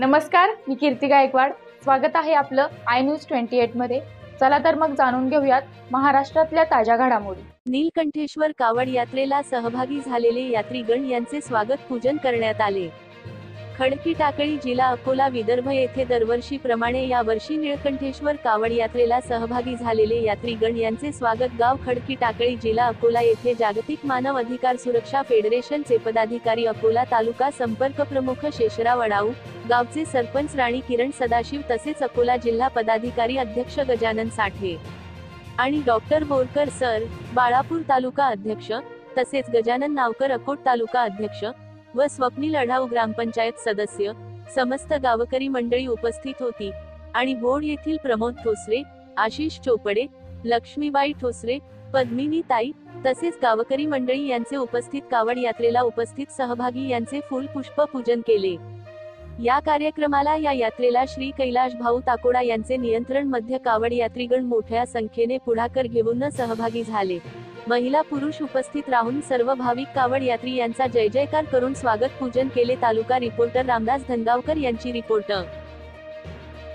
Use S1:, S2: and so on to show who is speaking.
S1: नमस्कार, मी कीर्ती गायकवाड. स्वागत आहे आपलं आय न्यूज 28 मध्ये. चला तर मग जाणून घेऊयात महाराष्ट्रातल्या ताज्या घडामोडी.
S2: नीलकंठेश्वर कावड यात्रेला सहभागी झालेले यात्रीगण यांचे स्वागत पूजन करण्यात आले. खडकी टाकळी जिल्हा अकोला विदर्भ येथे दरवर्षीप्रमाणे यावर्षी नीलकंठेश्वर कावड यात्रेला सहभागी झालेले यात्रीगण यांचे स्वागत गाव खडकी टाकळी जिल्हा अकोला येथे जागतिक मानव अधिकार सुरक्षा फेडरेशनचे पदाधिकारी, अकोला तालुका संपर्क प्रमुख शेषराव अडाऊ, गावचे सरपंच राणी किरण सदाशिव तसेच अकोला जिल्हा पदाधिकारी अध्यक्ष गजानन साठे आणि डॉक्टर बोरकर सर, बाळापूर तालुका अध्यक्ष तसेच गजानन नावकर अकोट तालुका अध्यक्ष व स्वप्नील अढाऊ ग्रामपंचायत सदस्य, समस्त गावकरी मंडळी उपस्थित होती आणि भोड येथील प्रमोद ठोसरे, आशिष चोपडे, लक्ष्मीबाई ठोसरे, पद्मिनी ताई तसेच गावकरी मंडळी यांचे उपस्थित कावड यात्रेला उपस्थित सहभागी यांचे फूल पुष्प पूजन केले. या कार्यक्रमाला या यात्रेला श्री कैलाश भाऊ ताकोडा यांचे नियंत्रण मध्ये कावड यात्रीगण मोठ्या संख्येने पुढाकार घेऊन सहभागी झाले. महिला पुरुष उपस्थित राहून सर्व भाविक कावड यात्री यांचा जय जयकार करून स्वागत पूजन केले. तालुका रिपोर्टर रामदास धनगावकर यांची रिपोर्ट.